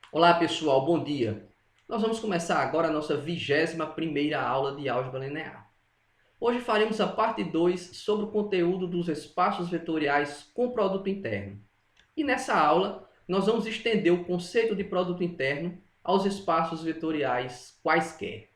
Olá pessoal, bom dia. Nós vamos começar agora a nossa 21ª aula de álgebra linear. Hoje faremos a parte 2 sobre o conteúdo dos espaços vetoriais com produto interno. E nessa aula, nós vamos estender o conceito de produto interno aos espaços vetoriais quaisquer.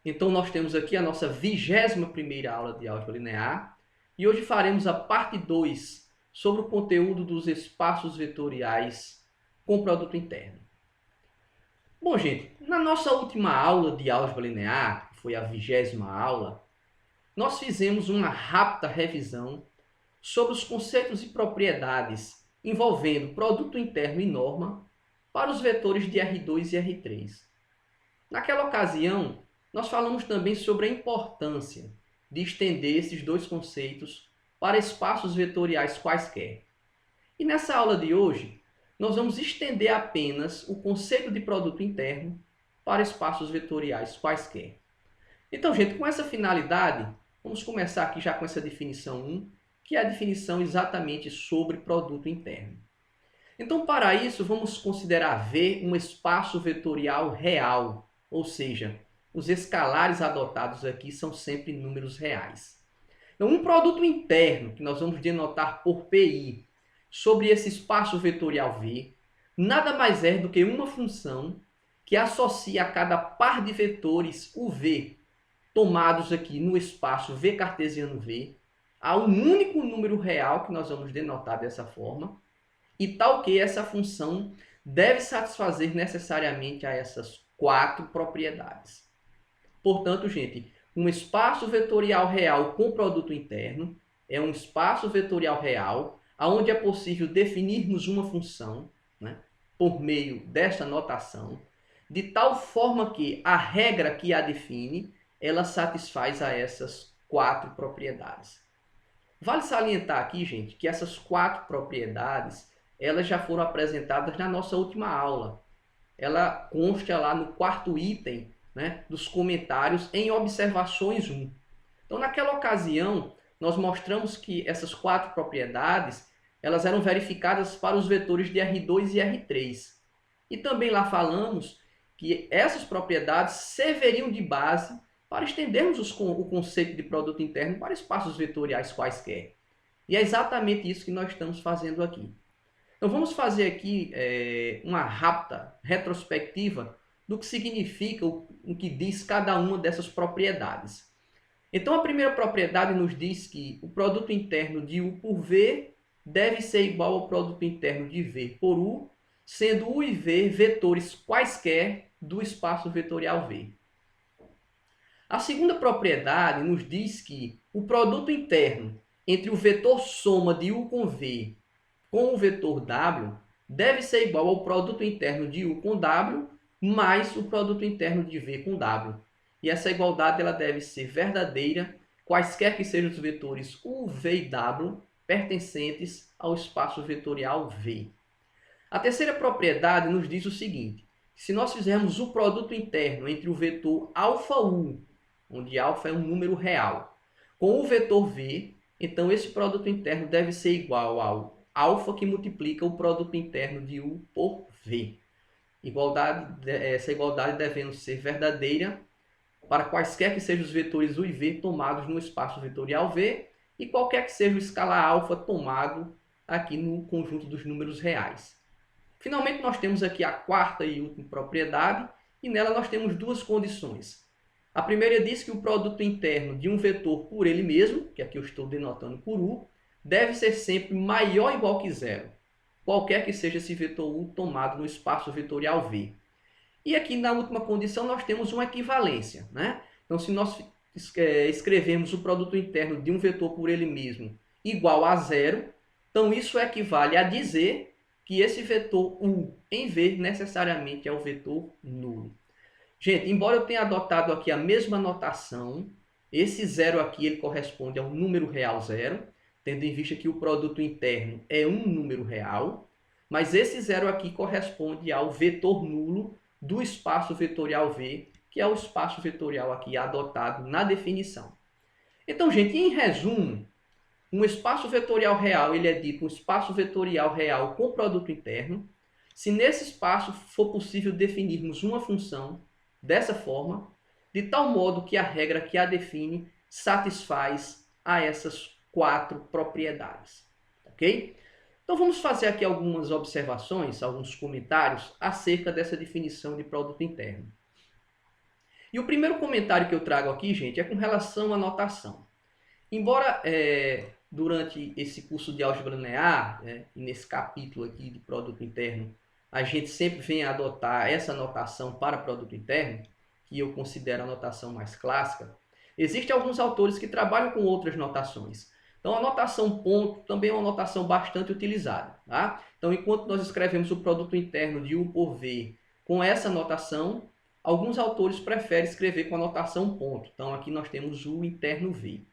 Então nós temos aqui a nossa 21ª aula de álgebra linear e hoje faremos a parte 2 sobre o conteúdo dos espaços vetoriais com produto interno. Bom, gente, na nossa última aula de álgebra linear, que foi a 20ª aula, nós fizemos uma rápida revisão sobre os conceitos e propriedades envolvendo produto interno e norma para os vetores de R2 e R3. Naquela ocasião, nós falamos também sobre a importância de estender esses dois conceitos para espaços vetoriais quaisquer. E nessa aula de hoje, nós vamos estender apenas o conceito de produto interno para espaços vetoriais quaisquer. Então, gente, com essa finalidade, vamos começar aqui já com essa definição 1, que é a definição exatamente sobre produto interno. Então, para isso, vamos considerar V um espaço vetorial real, ou seja, os escalares adotados aqui são sempre números reais. Então, um produto interno, que nós vamos denotar por PI, sobre esse espaço vetorial V, nada mais é do que uma função que associa a cada par de vetores o V, tomados aqui no espaço V cartesiano V, a um único número real, que nós vamos denotar dessa forma, e tal que essa função deve satisfazer necessariamente a essas quatro propriedades. Portanto, gente, um espaço vetorial real com produto interno é um espaço vetorial real onde é possível definirmos uma função, né, por meio desta notação, de tal forma que a regra que a define, ela satisfaz a essas quatro propriedades. Vale salientar aqui, gente, que essas quatro propriedades, elas já foram apresentadas na nossa última aula. Ela consta lá no quarto item, né, dos comentários em observações 1. Então, naquela ocasião, nós mostramos que essas quatro propriedades elas eram verificadas para os vetores de R2 e R3. E também lá falamos que essas propriedades serviriam de base para estendermos o conceito de produto interno para espaços vetoriais quaisquer. E é exatamente isso que nós estamos fazendo aqui. Então vamos fazer aqui uma rápida retrospectiva do que significa o que diz cada uma dessas propriedades. Então a primeira propriedade nos diz que o produto interno de U por V deve ser igual ao produto interno de V por U, sendo U e V vetores quaisquer do espaço vetorial V. A segunda propriedade nos diz que o produto interno entre o vetor soma de U com V com o vetor W deve ser igual ao produto interno de U com W mais o produto interno de V com W. E essa igualdade ela deve ser verdadeira, quaisquer que sejam os vetores U, V e W pertencentes ao espaço vetorial V. A terceira propriedade nos diz o seguinte: se nós fizermos o produto interno entre o vetor αU, onde α é um número real, com o vetor V, então esse produto interno deve ser igual ao α que multiplica o produto interno de U por V. Essa igualdade devendo ser verdadeira para quaisquer que sejam os vetores U e V tomados no espaço vetorial V e qualquer que seja o escalar alfa tomado aqui no conjunto dos números reais. Finalmente, nós temos aqui a quarta e última propriedade, e nela nós temos duas condições. A primeira diz que o produto interno de um vetor por ele mesmo, que aqui eu estou denotando por U, deve ser sempre maior ou igual que zero, qualquer que seja esse vetor U tomado no espaço vetorial V. E aqui na última condição nós temos uma equivalência, né? Então, se nós escrevemos o produto interno de um vetor por ele mesmo igual a zero, então isso equivale a dizer que esse vetor U em V necessariamente é o vetor nulo. Gente, embora eu tenha adotado aqui a mesma notação, esse zero aqui ele corresponde ao número real zero, tendo em vista que o produto interno é um número real, mas esse zero aqui corresponde ao vetor nulo do espaço vetorial V, que é o espaço vetorial aqui adotado na definição. Então, gente, em resumo, um espaço vetorial real ele é dito um espaço vetorial real com produto interno, se nesse espaço for possível definirmos uma função dessa forma, de tal modo que a regra que a define satisfaz a essas 4 propriedades. Ok? Então vamos fazer aqui algumas observações, alguns comentários acerca dessa definição de produto interno. E o primeiro comentário que eu trago aqui, gente, é com relação à notação. Embora durante esse curso de álgebra linear, e nesse capítulo aqui de produto interno, a gente sempre venha adotar essa notação para produto interno, que eu considero a notação mais clássica, existem alguns autores que trabalham com outras notações. Então a notação ponto também é uma notação bastante utilizada. Tá? Então enquanto nós escrevemos o produto interno de U por V com essa notação, alguns autores preferem escrever com a notação ponto. Então aqui nós temos U interno V.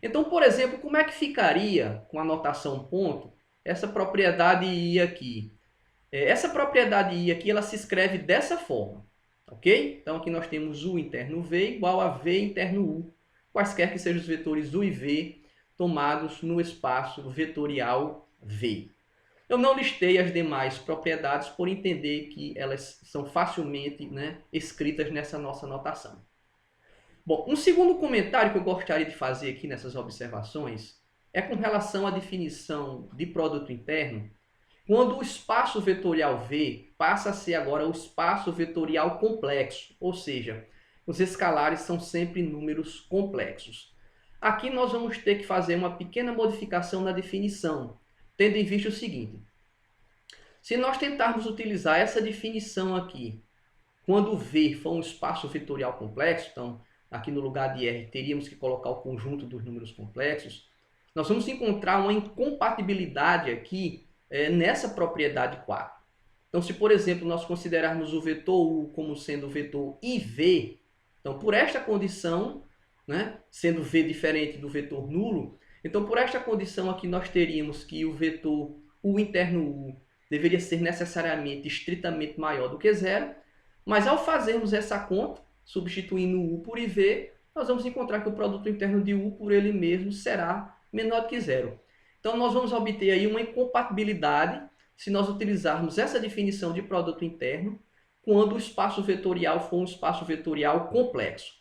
Então, por exemplo, como é que ficaria com a notação ponto essa propriedade I aqui? Essa propriedade I aqui ela se escreve dessa forma. Ok? Então aqui nós temos U interno V igual a V interno U, quaisquer que sejam os vetores U e V tomados no espaço vetorial V. Eu não listei as demais propriedades por entender que elas são facilmente escritas nessa nossa notação. Bom, um segundo comentário que eu gostaria de fazer aqui nessas observações é com relação à definição de produto interno, quando o espaço vetorial V passa a ser agora o espaço vetorial complexo, ou seja, os escalares são sempre números complexos. Aqui nós vamos ter que fazer uma pequena modificação na definição, tendo em vista o seguinte. Se nós tentarmos utilizar essa definição aqui, quando V for um espaço vetorial complexo, então aqui no lugar de R teríamos que colocar o conjunto dos números complexos, nós vamos encontrar uma incompatibilidade aqui nessa propriedade 4. Então se, por exemplo, nós considerarmos o vetor U como sendo o vetor IV, então por esta condição, sendo V diferente do vetor nulo, então por esta condição aqui nós teríamos que o vetor U interno U deveria ser necessariamente estritamente maior do que zero, mas ao fazermos essa conta, substituindo U por IV, nós vamos encontrar que o produto interno de U por ele mesmo será menor do que zero. Então nós vamos obter aí uma incompatibilidade se nós utilizarmos essa definição de produto interno quando o espaço vetorial for um espaço vetorial complexo.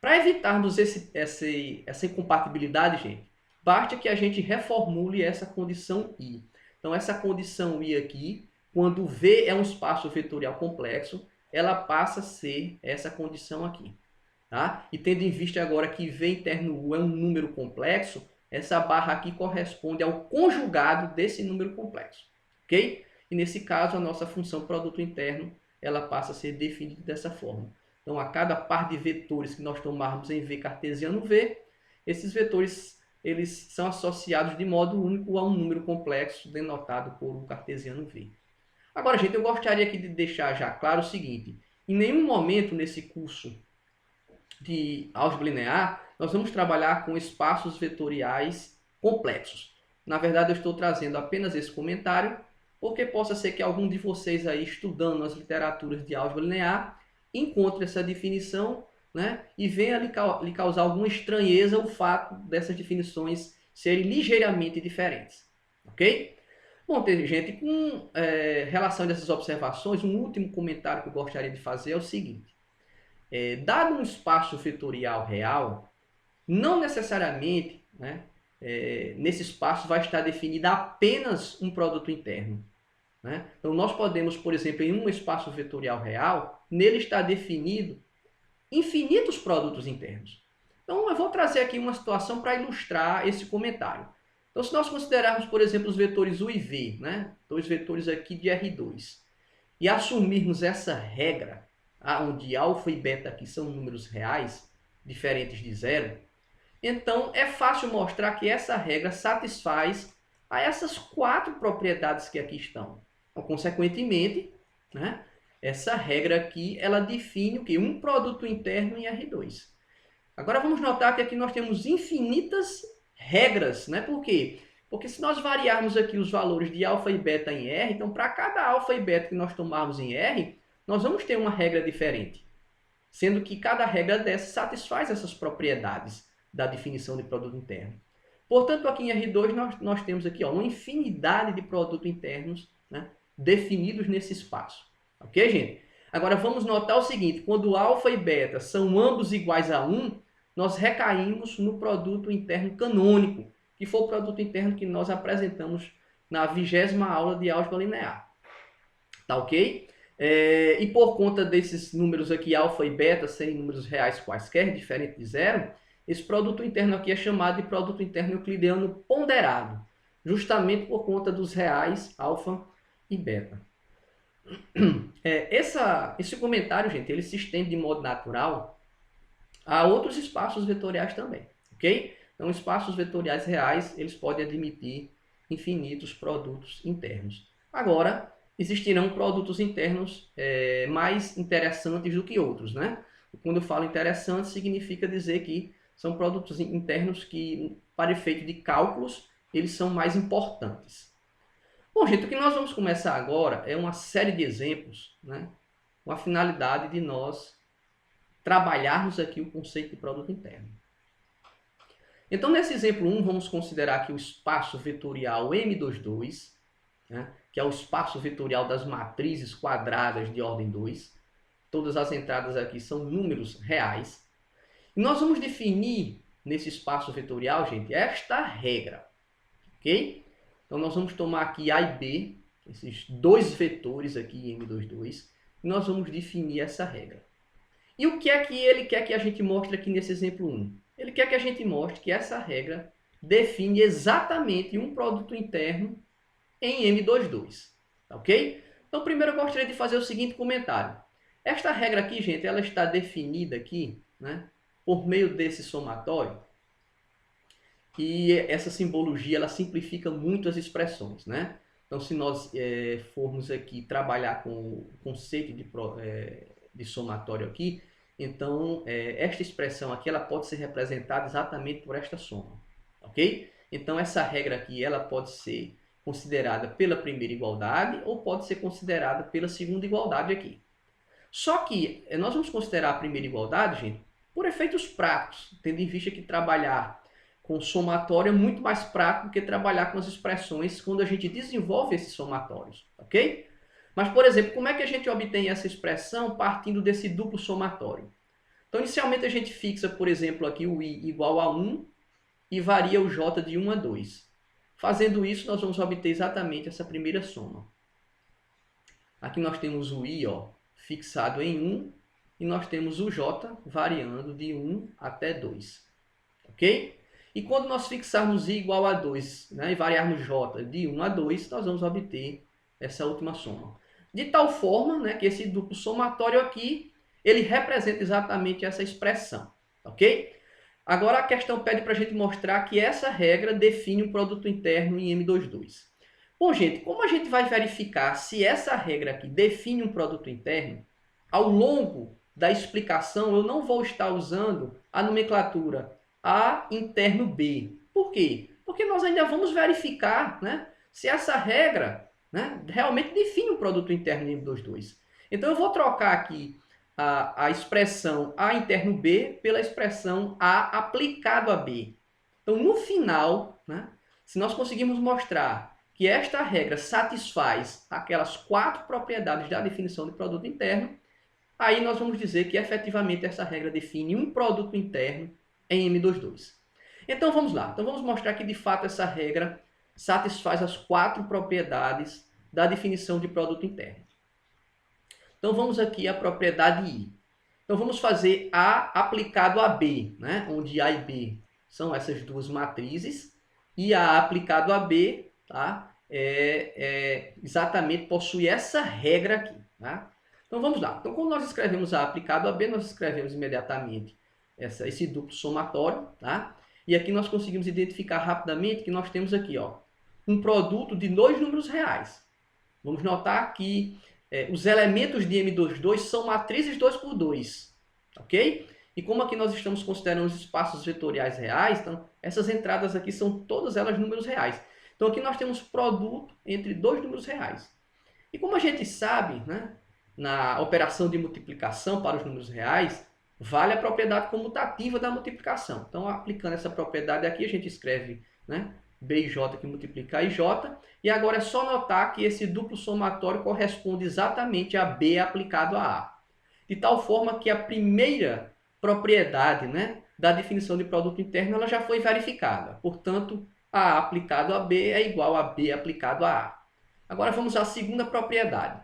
Para evitarmos essa incompatibilidade, gente, basta que a gente reformule essa condição I. Então essa condição I aqui, quando V é um espaço vetorial complexo, ela passa a ser essa condição aqui. Tá? E tendo em vista agora que V interno U é um número complexo, essa barra aqui corresponde ao conjugado desse número complexo. Ok? E nesse caso, a nossa função produto interno ela passa a ser definida dessa forma. Então, a cada par de vetores que nós tomarmos em V cartesiano V, esses vetores eles são associados de modo único a um número complexo denotado por um cartesiano V. Agora, gente, eu gostaria aqui de deixar já claro o seguinte. Em nenhum momento nesse curso de álgebra linear, nós vamos trabalhar com espaços vetoriais complexos. Na verdade, eu estou trazendo apenas esse comentário, porque possa ser que algum de vocês aí, estudando as literaturas de álgebra linear, encontre essa definição, e venha lhe causar alguma estranheza o fato dessas definições serem ligeiramente diferentes. Ok? Bom, gente, com relação a essas observações, um último comentário que eu gostaria de fazer é o seguinte. Dado um espaço vetorial real, não necessariamente nesse espaço vai estar definido apenas um produto interno. Então, nós podemos, por exemplo, em um espaço vetorial real, nele está definido infinitos produtos internos. Então, eu vou trazer aqui uma situação para ilustrar esse comentário. Então, se nós considerarmos, por exemplo, os vetores U e V, dois vetores aqui de R2, e assumirmos essa regra, onde alfa e beta aqui são números reais, diferentes de zero, então é fácil mostrar que essa regra satisfaz a essas 4 propriedades que aqui estão. Então, consequentemente, essa regra aqui ela define o quê? Um produto interno em R2. Agora vamos notar que aqui nós temos infinitas regras, Por quê? Porque se nós variarmos aqui os valores de alfa e beta em R, então para cada alfa e beta que nós tomarmos em R, nós vamos ter uma regra diferente, sendo que cada regra dessa satisfaz essas propriedades da definição de produto interno. Portanto, aqui em R2 nós temos aqui uma infinidade de produtos internos definidos nesse espaço. Ok, gente? Agora vamos notar o seguinte, quando alfa e beta são ambos iguais a 1, nós recaímos no produto interno canônico, que foi o produto interno que nós apresentamos na 20ª aula de álgebra linear. Tá ok? E por conta desses números aqui, alfa e beta, serem números reais quaisquer, diferente de zero, esse produto interno aqui é chamado de produto interno euclideano ponderado, justamente por conta dos reais alfa e beta. Esse comentário, gente, ele se estende de modo natural a outros espaços vetoriais também, ok? Então, espaços vetoriais reais, eles podem admitir infinitos produtos internos. Agora, existirão produtos internos mais interessantes do que outros, né? Quando eu falo interessante, significa dizer que são produtos internos que, para efeito de cálculos, eles são mais importantes. Bom, gente, o que nós vamos começar agora é uma série de exemplos, né, com a finalidade de nós trabalharmos aqui o conceito de produto interno. Então, nesse exemplo 1, vamos considerar aqui o espaço vetorial M22, né, que é o espaço vetorial das matrizes quadradas de ordem 2. Todas as entradas aqui são números reais. E nós vamos definir nesse espaço vetorial, gente, esta regra, ok? Então, nós vamos tomar aqui A e B, esses dois vetores aqui, M22, e nós vamos definir essa regra. E o que é que ele quer que a gente mostre aqui nesse exemplo 1? Ele quer que a gente mostre que essa regra define exatamente um produto interno em M22, ok? Então, primeiro eu gostaria de fazer o seguinte comentário. Esta regra aqui, gente, ela está definida aqui, né, por meio desse somatório. E essa simbologia, ela simplifica muito as expressões, né? Então, se nós formos aqui trabalhar com o conceito de somatório aqui, então, esta expressão aqui, ela pode ser representada exatamente por esta soma, ok? Então, essa regra aqui, ela pode ser considerada pela primeira igualdade ou pode ser considerada pela segunda igualdade aqui. Só que nós vamos considerar a primeira igualdade, gente, por efeitos práticos, tendo em vista que trabalhar com somatório é muito mais prático do que trabalhar com as expressões quando a gente desenvolve esses somatórios, ok? Mas, por exemplo, como é que a gente obtém essa expressão partindo desse duplo somatório? Então, inicialmente a gente fixa, por exemplo, aqui o i igual a 1 e varia o j de 1 a 2. Fazendo isso, nós vamos obter exatamente essa primeira soma. Aqui nós temos o i, ó, fixado em 1 e nós temos o j variando de 1 até 2, ok? E quando nós fixarmos i igual a 2, né, e variarmos j de 1 a 2, nós vamos obter essa última soma. De tal forma, né, que esse duplo somatório aqui, ele representa exatamente essa expressão, ok? Agora a questão pede para a gente mostrar que essa regra define um produto interno em M22. Bom, gente, como a gente vai verificar se essa regra aqui define um produto interno? Ao longo da explicação, eu não vou estar usando a nomenclatura A interno B. Por quê? Porque nós ainda vamos verificar, né, se essa regra, né, realmente define um produto interno em M22. Então eu vou trocar aqui a expressão A interno B pela expressão A aplicado a B. Então no final, né, se nós conseguirmos mostrar que esta regra satisfaz aquelas 4 propriedades da definição de produto interno, aí nós vamos dizer que efetivamente essa regra define um produto interno em M22. Então vamos lá. Então vamos mostrar que de fato essa regra satisfaz as 4 propriedades da definição de produto interno. Então vamos aqui à propriedade I. Então vamos fazer A aplicado a B, né? Onde A e B são essas duas matrizes, e A aplicado a B, tá? Exatamente possui essa regra aqui, tá? Então vamos lá. Então quando nós escrevemos A aplicado a B, nós escrevemos imediatamente esse duplo somatório, tá? E aqui nós conseguimos identificar rapidamente que nós temos aqui, ó, um produto de 2 números reais. Vamos notar que os elementos de M22 são matrizes 2 por 2, ok? E como aqui nós estamos considerando os espaços vetoriais reais, então essas entradas aqui são todas elas números reais. Então aqui nós temos produto entre 2 números reais. E como a gente sabe, né, na operação de multiplicação para os números reais, vale a propriedade comutativa da multiplicação. Então, aplicando essa propriedade aqui, a gente escreve, né, B e J que multiplica A e J. E agora é só notar que esse duplo somatório corresponde exatamente a B aplicado a A. De tal forma que a primeira propriedade, né, da definição de produto interno ela já foi verificada. Portanto, A aplicado a B é igual a B aplicado a A. Agora vamos à segunda propriedade.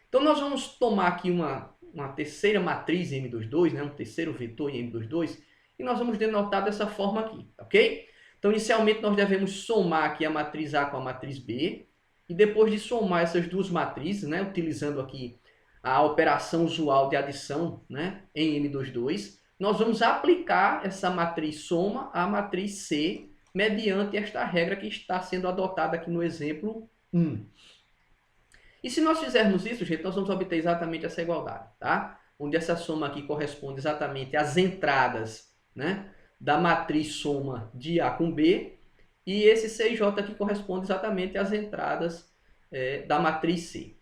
Então nós vamos tomar aqui uma terceira matriz em M22, né, um terceiro vetor em M22, e nós vamos denotar dessa forma aqui, ok? Então inicialmente nós devemos somar aqui a matriz A com a matriz B, e depois de somar essas duas matrizes, né, utilizando aqui a operação usual de adição, né, em M22, nós vamos aplicar essa matriz soma à matriz C, mediante esta regra que está sendo adotada aqui no exemplo 1. E se nós fizermos isso, gente, nós vamos obter exatamente essa igualdade, tá? Onde essa soma aqui corresponde exatamente às entradas, né, da matriz soma de A com B, e esse CJ aqui corresponde exatamente às entradas da matriz C.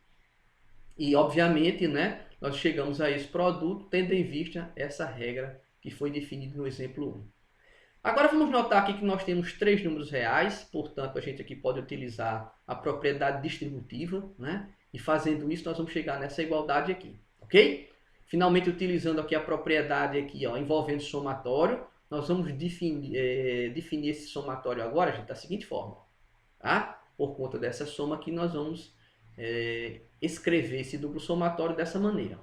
E, obviamente, né, nós chegamos a esse produto tendo em vista essa regra que foi definida no exemplo 1. Agora vamos notar aqui que nós temos três números reais, portanto a gente aqui pode utilizar a propriedade distributiva, né? E fazendo isso nós vamos chegar nessa igualdade aqui, ok? Finalmente utilizando aqui a propriedade aqui, ó, envolvendo somatório, nós vamos definir esse somatório agora, gente, da seguinte forma, tá? Por conta dessa soma aqui nós vamos escrever esse duplo somatório dessa maneira,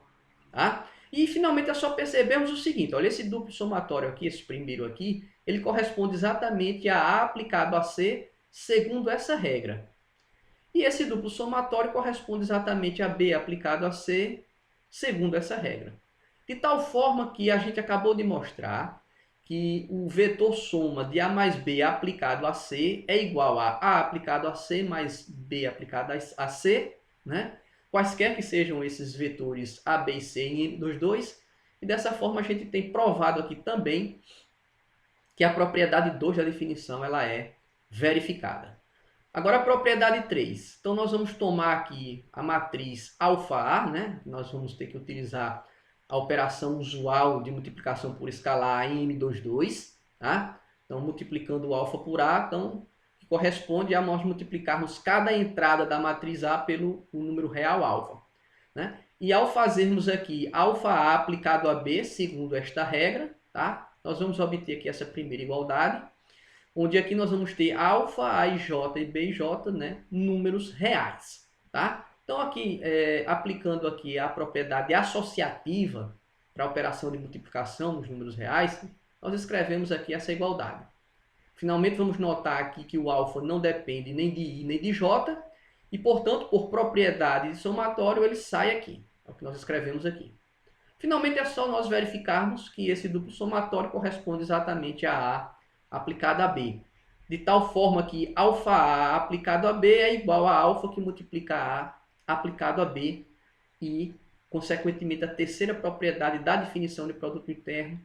tá? E finalmente é só percebermos o seguinte, olha, esse duplo somatório aqui, esse primeiro aqui, ele corresponde exatamente a A aplicado a C, segundo essa regra. E esse duplo somatório corresponde exatamente a B aplicado a C, segundo essa regra. De tal forma que a gente acabou de mostrar que o vetor soma de A mais B aplicado a C é igual a A aplicado a C mais B aplicado a C, né? Quaisquer que sejam esses vetores A, B e C em M22. E dessa forma a gente tem provado aqui também que a propriedade 2 da definição ela é verificada. Agora a propriedade 3. Então nós vamos tomar aqui a matriz alfa-A, né? Nós vamos ter que utilizar a operação usual de multiplicação por escalar em M22, tá? Então multiplicando o alfa por A, então corresponde a nós multiplicarmos cada entrada da matriz A pelo número real alfa, né? E ao fazermos aqui alfa-A aplicado a B, segundo esta regra, tá? Nós vamos obter aqui essa primeira igualdade, onde aqui nós vamos ter alfa, A e J e B e J, né, números reais, tá? Então aqui, aplicando aqui a propriedade associativa para a operação de multiplicação dos números reais, nós escrevemos aqui essa igualdade. Finalmente vamos notar aqui que o alfa não depende nem de I nem de J, e portanto, por propriedade de somatório, ele sai aqui. É o que nós escrevemos aqui. Finalmente é só nós verificarmos que esse duplo somatório corresponde exatamente a A aplicado a B. De tal forma que alfa-A aplicado a B é igual a alfa que multiplica A aplicado a B. E, consequentemente, a terceira propriedade da definição de produto interno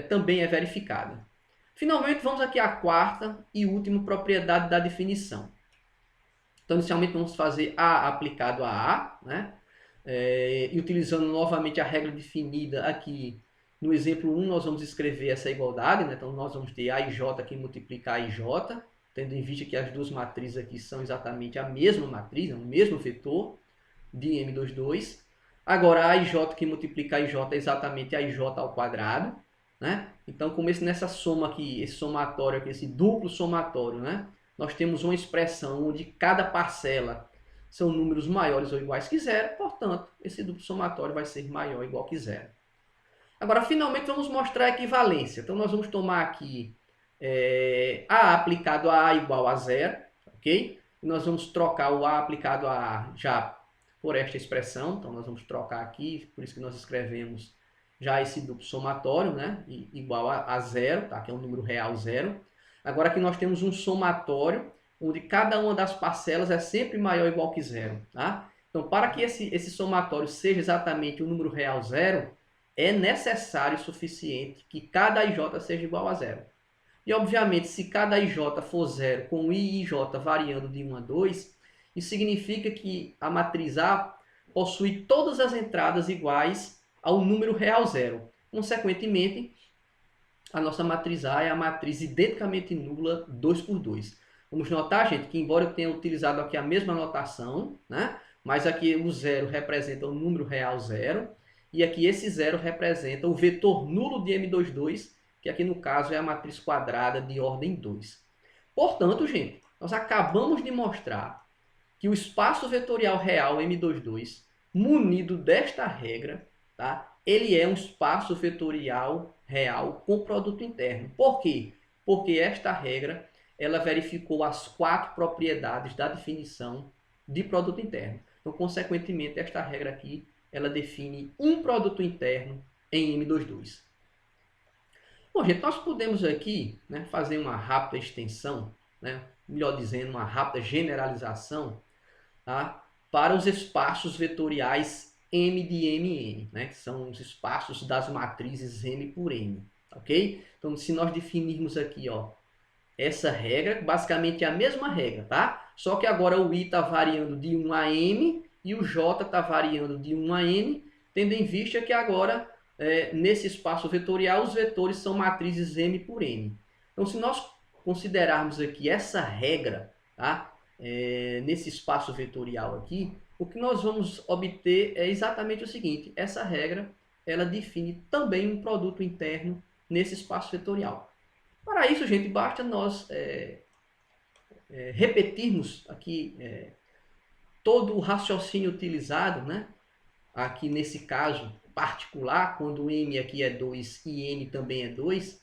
também é verificada. Finalmente, vamos aqui à quarta e última propriedade da definição. Então, inicialmente, vamos fazer A aplicado a A, né? E utilizando novamente a regra definida aqui no exemplo 1, nós vamos escrever essa igualdade, né? Então nós vamos ter A e J que multiplica A e J, tendo em vista que as duas matrizes aqui são exatamente a mesma matriz, o mesmo vetor de M22. Agora A e J que multiplica A e J é exatamente A e J ao quadrado, né? Então, como nessa soma aqui, esse somatório aqui, esse duplo somatório, né? Nós temos uma expressão onde cada parcela são números maiores ou iguais que zero, portanto, esse duplo somatório vai ser maior ou igual que zero. Agora, finalmente, vamos mostrar a equivalência. Então, nós vamos tomar aqui A aplicado a A igual a zero, ok? E nós vamos trocar o A aplicado a A já por esta expressão. Então, nós vamos trocar aqui, por isso que nós escrevemos já esse duplo somatório, né? Igual a zero, tá? Que é um número real zero. Agora aqui nós temos um somatório, onde cada uma das parcelas é sempre maior ou igual que zero, tá? Então, para que esse somatório seja exatamente o número real zero, é necessário o suficiente que cada IJ seja igual a zero. E, obviamente, se cada IJ for zero, com I e J variando de 1 a 2, isso significa que a matriz A possui todas as entradas iguais ao número real zero. Consequentemente, a nossa matriz A é a matriz identicamente nula 2 por 2. Vamos notar, gente, que embora eu tenha utilizado aqui a mesma notação, né? Mas aqui o zero representa o número real zero, e aqui esse zero representa o vetor nulo de M22, que aqui no caso é a matriz quadrada de ordem 2. Portanto, gente, nós acabamos de mostrar que o espaço vetorial real M22, munido desta regra, tá? Ele é um espaço vetorial real com produto interno. Por quê? Porque esta regra ela verificou as 4 propriedades da definição de produto interno. Então, consequentemente, esta regra aqui ela define um produto interno em M22. Bom, gente, nós podemos aqui, né, fazer uma rápida extensão, né, melhor dizendo, uma rápida generalização, tá, para os espaços vetoriais M de Mn, né, que são os espaços das matrizes M por N. Ok? Então, se nós definirmos aqui, ó, essa regra, basicamente é a mesma regra, tá? Só que agora o I está variando de 1 a M e o J está variando de 1 a N, tendo em vista que agora, nesse espaço vetorial, os vetores são matrizes M por N. Então, se nós considerarmos aqui essa regra, tá? Nesse espaço vetorial aqui, o que nós vamos obter é exatamente o seguinte: essa regra ela define também um produto interno nesse espaço vetorial. Para isso, gente, basta nós repetirmos aqui todo o raciocínio utilizado, né? Aqui nesse caso particular, quando M aqui é 2 e N também é 2,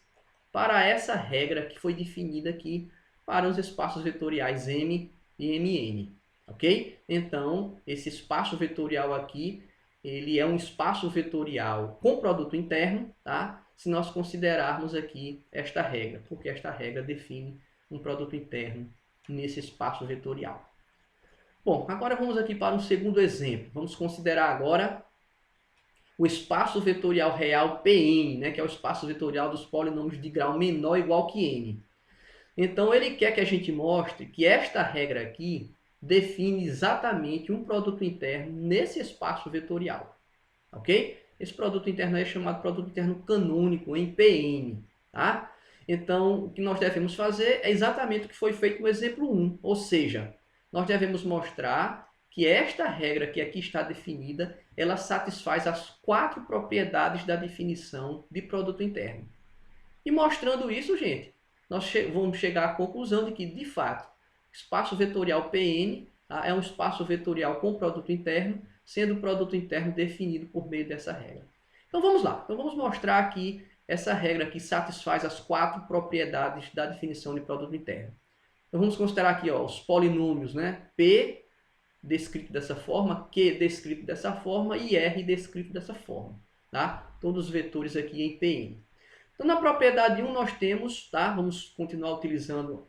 para essa regra que foi definida aqui para os espaços vetoriais M e Mn, ok? Então, esse espaço vetorial aqui, ele é um espaço vetorial com produto interno, tá? Se nós considerarmos aqui esta regra, porque esta regra define um produto interno nesse espaço vetorial. Bom, agora vamos aqui para um segundo exemplo. Vamos considerar agora o espaço vetorial real Pn, né, que é o espaço vetorial dos polinômios de grau menor ou igual que n. Então, ele quer que a gente mostre que esta regra aqui define exatamente um produto interno nesse espaço vetorial. Ok? Esse produto interno é chamado produto interno canônico em Pn. Tá? Então, o que nós devemos fazer é exatamente o que foi feito no exemplo 1. Ou seja, nós devemos mostrar que esta regra que aqui está definida, ela satisfaz as 4 propriedades da definição de produto interno. E mostrando isso, gente, nós vamos chegar à conclusão de que, de fato, espaço vetorial Pn é um espaço vetorial com produto interno, sendo o produto interno definido por meio dessa regra. Então vamos lá. Então vamos mostrar aqui essa regra que satisfaz as 4 propriedades da definição de produto interno. Então vamos considerar aqui, ó, os polinômios, né? P descrito dessa forma, Q descrito dessa forma e R descrito dessa forma. Tá? Todos os vetores aqui em Pn. Então, na propriedade 1 nós temos, tá? Vamos continuar utilizando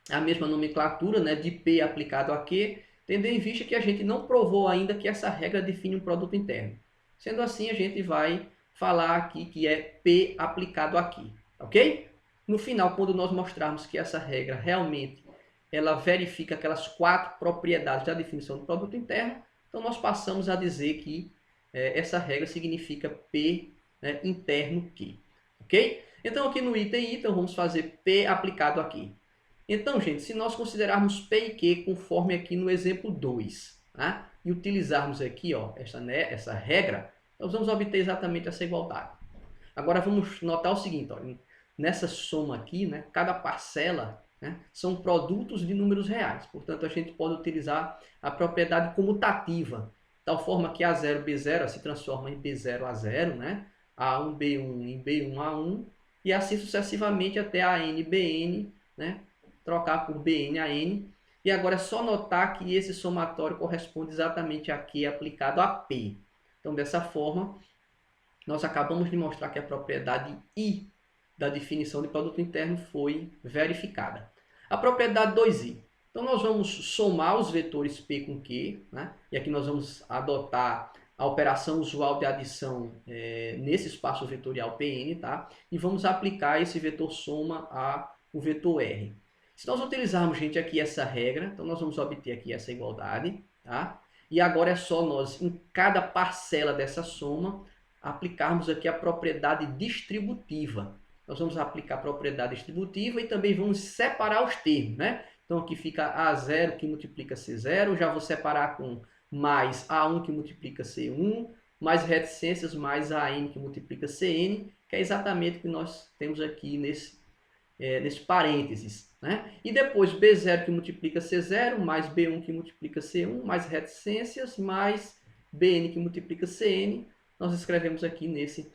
a mesma nomenclatura, né, de P aplicado a Q, tendo em vista que a gente não provou ainda que essa regra define um produto interno. Sendo assim, a gente vai falar aqui que é P aplicado aqui, ok? No final, quando nós mostrarmos que essa regra realmente ela verifica aquelas 4 propriedades da definição do produto interno, então nós passamos a dizer que essa regra significa P, né, interno Q. Ok? Então, aqui no item I, vamos fazer P aplicado aqui. Então, gente, se nós considerarmos P e Q conforme aqui no exemplo 2, tá? E utilizarmos aqui, ó, essa regra, nós vamos obter exatamente essa igualdade. Agora, vamos notar o seguinte, ó, nessa soma aqui, né, cada parcela, né, são produtos de números reais. Portanto, a gente pode utilizar a propriedade comutativa, de tal forma que A0, B0 se transforma em B0, A0, né? A1, B1 em B1, A1, e assim sucessivamente até AN, BN, né? Trocar por BN, AN. E agora é só notar que esse somatório corresponde exatamente a Q aplicado a P. Então, dessa forma, nós acabamos de mostrar que a propriedade I da definição de produto interno foi verificada. A propriedade 2I. Então, nós vamos somar os vetores P com Q, né? E aqui nós vamos adotar a operação usual de adição nesse espaço vetorial Pn, tá? E vamos aplicar esse vetor soma ao vetor R. Se nós utilizarmos, gente, aqui essa regra, então nós vamos obter aqui essa igualdade, tá? E agora é só nós, em cada parcela dessa soma, aplicarmos aqui a propriedade distributiva. Nós vamos aplicar a propriedade distributiva e também vamos separar os termos, né? Então aqui fica A0 que multiplica C0. Já vou separar com mais A1 que multiplica C1, mais reticências mais AN que multiplica CN, que é exatamente o que nós temos aqui nesse parênteses. Né? E depois B0 que multiplica C0, mais B1 que multiplica C1, mais reticências, mais Bn que multiplica Cn, nós escrevemos aqui nesse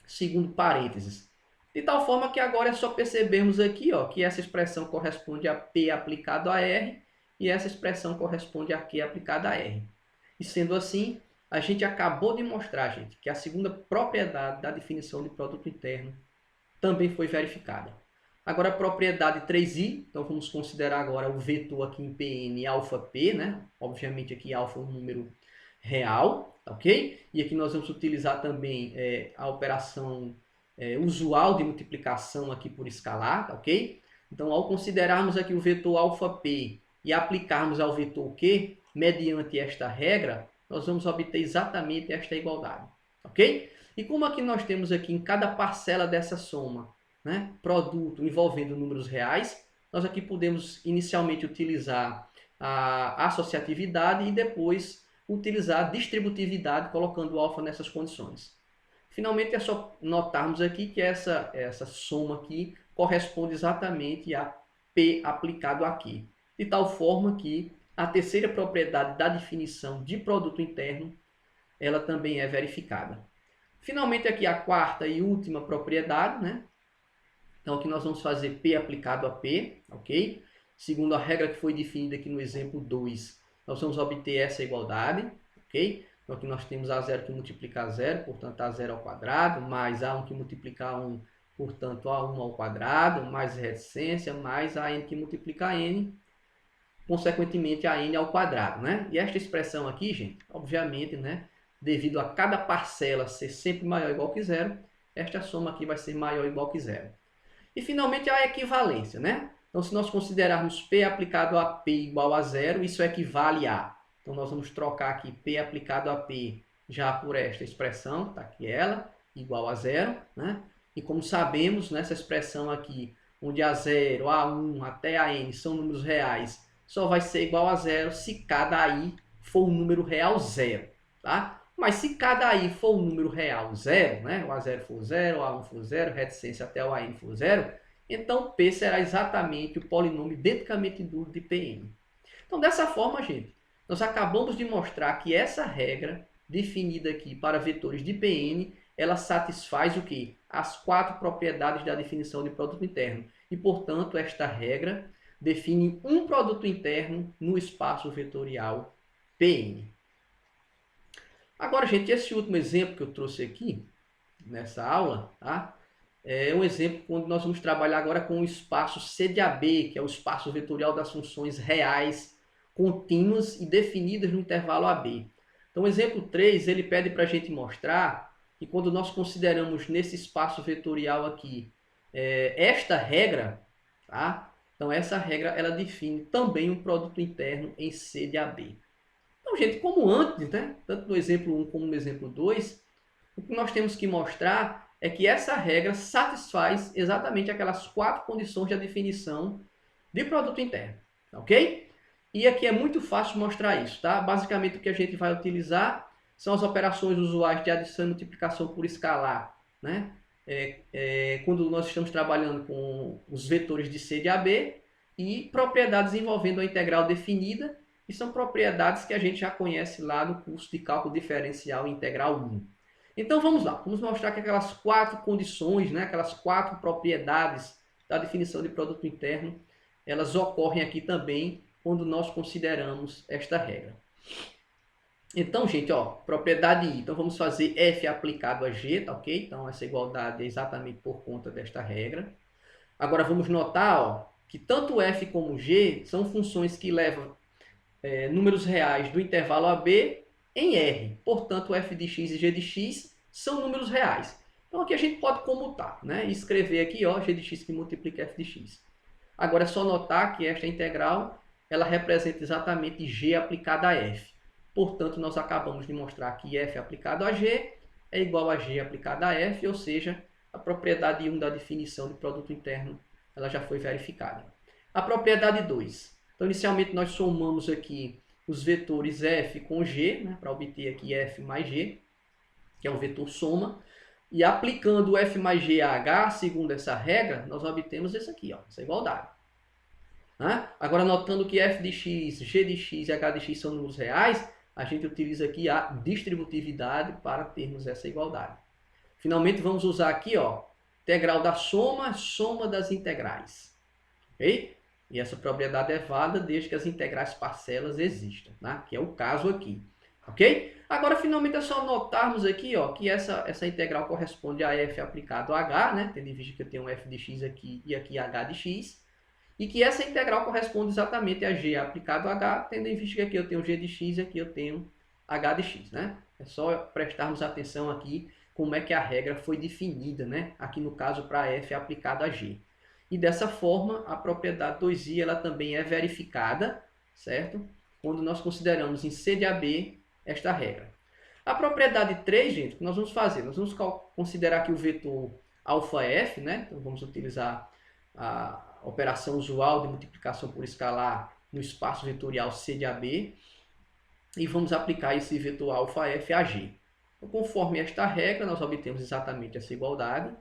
segundo parênteses. De tal forma que agora é só percebermos aqui que essa expressão corresponde a P aplicado a R e essa expressão corresponde a Q aplicado a R. E sendo assim, a gente acabou de mostrar, gente, que a segunda propriedade da definição de produto interno também foi verificada. Agora a propriedade 3i, então vamos considerar agora o vetor aqui em Pn alfa P, né? Obviamente aqui alfa é um número real, ok? E aqui nós vamos utilizar também a operação usual de multiplicação aqui por escalar, ok? Então ao considerarmos aqui o vetor alfa P e aplicarmos ao vetor Q, mediante esta regra, nós vamos obter exatamente esta igualdade, ok? E como aqui nós temos aqui em cada parcela dessa soma, né, produto envolvendo números reais, nós aqui podemos inicialmente utilizar a associatividade e depois utilizar a distributividade colocando o alfa nessas condições. Finalmente é só notarmos aqui que essa soma aqui corresponde exatamente a P aplicado aqui, de tal forma que a terceira propriedade da definição de produto interno, ela também é verificada. Finalmente aqui a quarta e última propriedade, né? Então aqui nós vamos fazer P aplicado a P, ok? Segundo a regra que foi definida aqui no exemplo 2, nós vamos obter essa igualdade, ok? Então aqui nós temos A0 que multiplica A0, portanto A0 ao quadrado, mais A1 que multiplica A1, portanto A1 ao quadrado, mais reticência, mais AN que multiplica a N, consequentemente a N ao quadrado, né? E esta expressão aqui, gente, obviamente, né, devido a cada parcela ser sempre maior ou igual que zero, esta soma aqui vai ser maior ou igual que zero. E finalmente a equivalência, né? Então se nós considerarmos P aplicado a P igual a zero, isso equivale a... Então nós vamos trocar aqui P aplicado a P já por esta expressão, tá aqui ela, igual a zero, né? E como sabemos, nessa expressão aqui, onde A0, A1 até a N são números reais, só vai ser igual a zero se cada I for um número real zero, tá? Mas se cada I for um número real zero, né? O A0 for zero, o A1 for zero, reticência até o AN for zero, então P será exatamente o polinômio identicamente duro de Pn. Então dessa forma, gente, nós acabamos de mostrar que essa regra definida aqui para vetores de Pn, ela satisfaz o quê? As quatro propriedades da definição de produto interno. E, portanto, esta regra define um produto interno no espaço vetorial Pn. Agora, gente, esse último exemplo que eu trouxe aqui, nessa aula, tá? É um exemplo onde nós vamos trabalhar agora com o espaço C de AB, que é o espaço vetorial das funções reais, contínuas e definidas no intervalo AB. Então, o exemplo 3, ele pede para a gente mostrar que quando nós consideramos nesse espaço vetorial aqui, esta regra, tá? Então, essa regra, ela define também um produto interno em C de AB. Então, gente, como antes, né? Tanto no exemplo 1 como no exemplo 2, o que nós temos que mostrar é que essa regra satisfaz exatamente aquelas quatro condições da definição de produto interno, ok? E aqui é muito fácil mostrar isso, tá? Basicamente o que a gente vai utilizar são as operações usuais de adição e multiplicação por escalar, né? Quando nós estamos trabalhando com os vetores de C de AB e propriedades envolvendo a integral definida, que são propriedades que a gente já conhece lá no curso de cálculo diferencial integral 1. Então vamos lá, vamos mostrar que aquelas quatro condições, né, aquelas quatro propriedades da definição de produto interno, elas ocorrem aqui também quando nós consideramos esta regra. Então, gente, propriedade I. Então vamos fazer F aplicado a G, tá ok? Então essa igualdade é exatamente por conta desta regra. Agora vamos notar que tanto F como G são funções que levam números reais do intervalo AB em R. Portanto, f de x e g de x são números reais. Então, aqui a gente pode comutar, né? E escrever aqui, g de x que multiplica f de x. Agora, é só notar que esta integral, ela representa exatamente g aplicada a f. Portanto, nós acabamos de mostrar que f aplicado a g é igual a g aplicada a f, ou seja, a propriedade 1 da definição de produto interno, ela já foi verificada. A propriedade 2. Então, inicialmente, nós somamos aqui os vetores f com g, né, para obter aqui f mais g, que é um vetor soma. E aplicando o f mais g a h, segundo essa regra, nós obtemos isso aqui, ó, essa igualdade. Né? Agora, notando que f de x, g de x e h de x são números reais, a gente utiliza aqui a distributividade para termos essa igualdade. Finalmente, vamos usar aqui, ó, integral da soma, soma das integrais. Ok? E essa propriedade é válida desde que as integrais parcelas existam, né? Que é o caso aqui. Ok? Agora, finalmente, é só notarmos aqui, ó, que essa integral corresponde a f aplicado a h, né? Tendo em vista que eu tenho um f de x aqui e aqui h de x. E que essa integral corresponde exatamente a g aplicado a h, tendo em vista que aqui eu tenho g de x e aqui eu tenho h de x, né? É só prestarmos atenção aqui como é que a regra foi definida, né? Aqui no caso para f aplicado a g. E dessa forma, a propriedade 2i ela também é verificada, certo? Quando nós consideramos em C de AB esta regra. A propriedade 3, gente, o que nós vamos fazer? Nós vamos considerar aqui o vetor αf, né? Então vamos utilizar a operação usual de multiplicação por escalar no espaço vetorial C de AB e vamos aplicar esse vetor αf a G. Então, conforme esta regra, nós obtemos exatamente essa igualdade.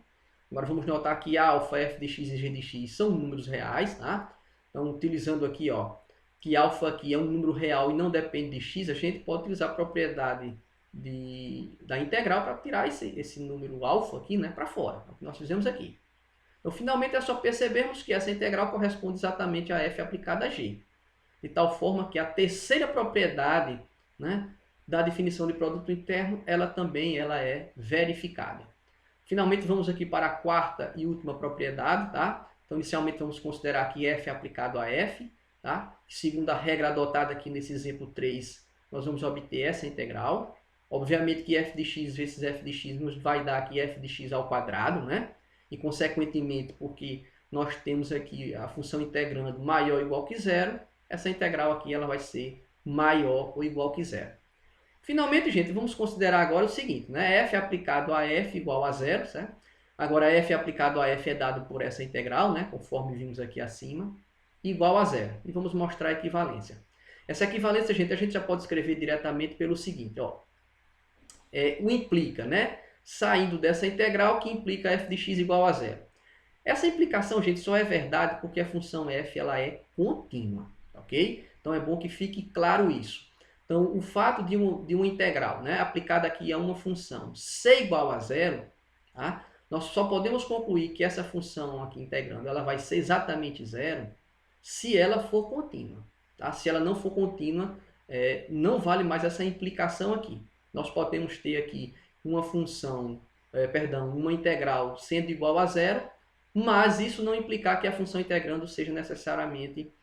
Agora vamos notar que alfa, f de x e g de x são números reais, tá? Então, utilizando aqui, ó, que alfa aqui é um número real e não depende de x, a gente pode utilizar a propriedade da integral para tirar esse número alfa aqui, né, para fora. É o que nós fizemos aqui. Então, finalmente, é só percebermos que essa integral corresponde exatamente a f aplicada a g. De tal forma que a terceira propriedade, né, da definição de produto interno, ela também é verificada. Finalmente, vamos aqui para a quarta e última propriedade, tá? Então, inicialmente, vamos considerar aqui f aplicado a f, tá? Segundo a regra adotada aqui nesse exemplo 3, nós vamos obter essa integral. Obviamente que f de x vezes f de x nos vai dar aqui f de x ao quadrado, né? E, consequentemente, porque nós temos aqui a função integrando maior ou igual que zero, essa integral aqui ela vai ser maior ou igual que zero. Finalmente, gente, vamos considerar agora o seguinte, né? F aplicado a f igual a zero, certo? Agora, f aplicado a f é dado por essa integral, né? Conforme vimos aqui acima, igual a zero. E vamos mostrar a equivalência. Essa equivalência, gente, a gente já pode escrever diretamente pelo seguinte, ó. O implica, né? Saindo dessa integral, que implica f de x igual a zero. Essa implicação, gente, só é verdade porque a função f ela é contínua, ok? Então, é bom que fique claro isso. Então, o fato de uma integral, né, aplicada aqui a uma função ser igual a zero, tá? Nós só podemos concluir que essa função aqui integrando ela vai ser exatamente zero se ela for contínua. Tá? Se ela não for contínua, não vale mais essa implicação aqui. Nós podemos ter aqui uma função, uma integral sendo igual a zero, mas isso não implicar que a função integrando seja necessariamente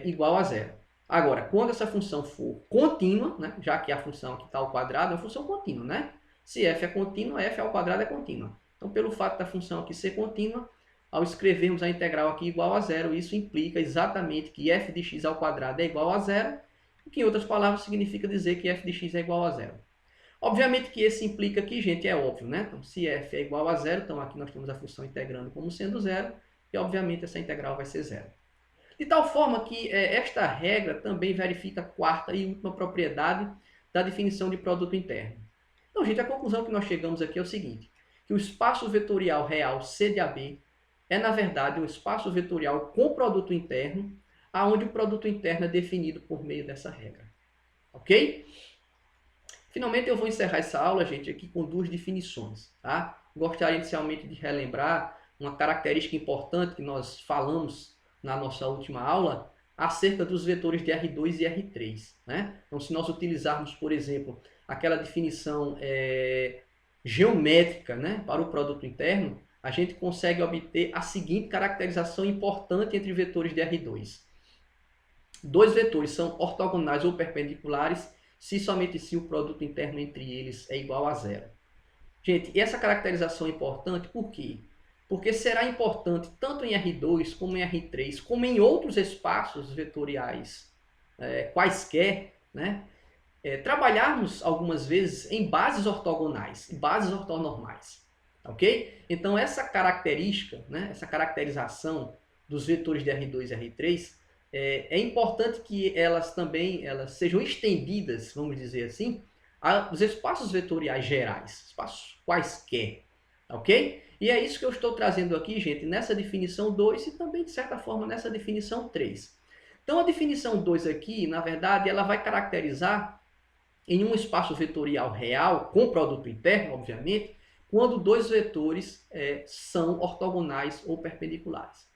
igual a zero. Agora, quando essa função for contínua, né, já que a função aqui está ao quadrado, é uma função contínua, né? Se f é contínua, f ao quadrado é contínua. Então, pelo fato da função aqui ser contínua, ao escrevermos a integral aqui igual a zero, isso implica exatamente que f de x ao quadrado é igual a zero, o que em outras palavras significa dizer que f de x é igual a zero. Obviamente que esse implica aqui, gente, é óbvio, né? Então, se f é igual a zero, então aqui nós temos a função integrando como sendo zero, e obviamente essa integral vai ser zero. De tal forma que esta regra também verifica a quarta e última propriedade da definição de produto interno. Então, gente, a conclusão que nós chegamos aqui é o seguinte, que o espaço vetorial real C de AB é, na verdade, um espaço vetorial com produto interno, onde o produto interno é definido por meio dessa regra. Ok? Finalmente, eu vou encerrar essa aula, gente, aqui com duas definições. Tá? Gostaria inicialmente de relembrar uma característica importante que nós falamos na nossa última aula, acerca dos vetores de R2 e R3. Né? Então, se nós utilizarmos, por exemplo, aquela definição geométrica, né, para o produto interno, a gente consegue obter a seguinte caracterização importante entre vetores de R2. Dois vetores são ortogonais ou perpendiculares se somente se o produto interno entre eles é igual a zero. Gente, e essa caracterização é importante por quê? Porque será importante tanto em R2 como em R3, como em outros espaços vetoriais quaisquer, né, trabalharmos algumas vezes em bases ortogonais, em bases ortonormais. Ok? Então, essa característica, né, essa caracterização dos vetores de R2 e R3, é importante que elas também sejam estendidas, vamos dizer assim, aos espaços vetoriais gerais, espaços quaisquer, ok? E é isso que eu estou trazendo aqui, gente, nessa definição 2 e também, de certa forma, nessa definição 3. Então, a definição 2 aqui, na verdade, ela vai caracterizar em um espaço vetorial real, com produto interno, obviamente, quando dois vetores são ortogonais ou perpendiculares.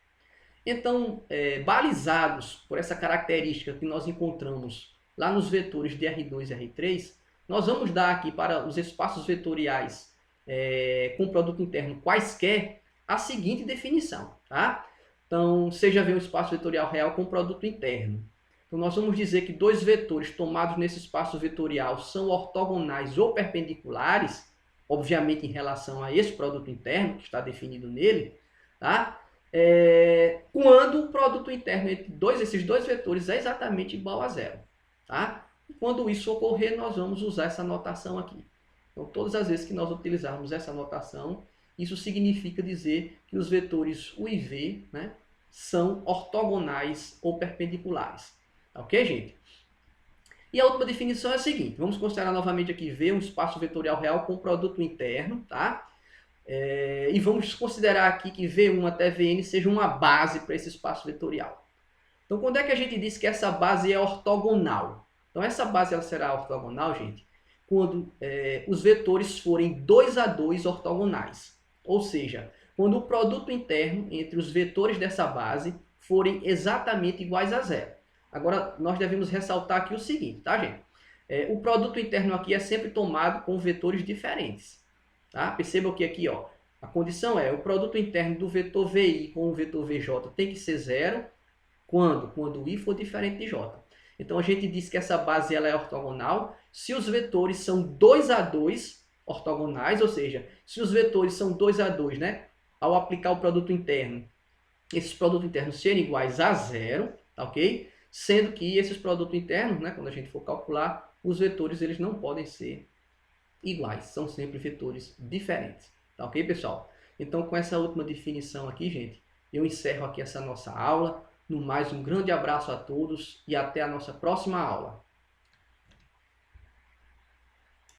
Então, balizados por essa característica que nós encontramos lá nos vetores de R2 e R3, nós vamos dar aqui para os espaços vetoriais com produto interno quaisquer a seguinte definição. Tá? Então, seja ver um espaço vetorial real com produto interno. Então, nós vamos dizer que dois vetores tomados nesse espaço vetorial são ortogonais ou perpendiculares, obviamente em relação a esse produto interno que está definido nele, tá? Quando o produto interno entre esses dois vetores é exatamente igual a zero. Tá? E quando isso ocorrer, nós vamos usar essa notação aqui. Então, todas as vezes que nós utilizarmos essa notação, isso significa dizer que os vetores U e V, né, são ortogonais ou perpendiculares. Ok, gente? E a última definição é a seguinte. Vamos considerar novamente aqui V, um espaço vetorial real com produto interno, tá? E vamos considerar aqui que V1 até Vn seja uma base para esse espaço vetorial. Então, quando é que a gente diz que essa base é ortogonal? Então, essa base ela será ortogonal, gente, quando os vetores forem 2 a 2 ortogonais. Ou seja, quando o produto interno entre os vetores dessa base forem exatamente iguais a zero. Agora, nós devemos ressaltar aqui o seguinte, tá, gente? O produto interno aqui é sempre tomado com vetores diferentes. Tá? Percebam que aqui, ó, a condição é o produto interno do vetor VI com o vetor VJ tem que ser zero. Quando I for diferente de J. Então, a gente diz que essa base ela é ortogonal se os vetores são 2 a 2 ortogonais, ou seja, se os vetores são 2 a 2, né? Ao aplicar o produto interno, esses produtos internos serem iguais a zero, tá, ok? Sendo que esses produtos internos, né, quando a gente for calcular, os vetores eles não podem ser iguais, são sempre vetores diferentes. Tá ok, pessoal? Então, com essa última definição aqui, gente, eu encerro aqui essa nossa aula. No mais, um grande abraço a todos e até a nossa próxima aula.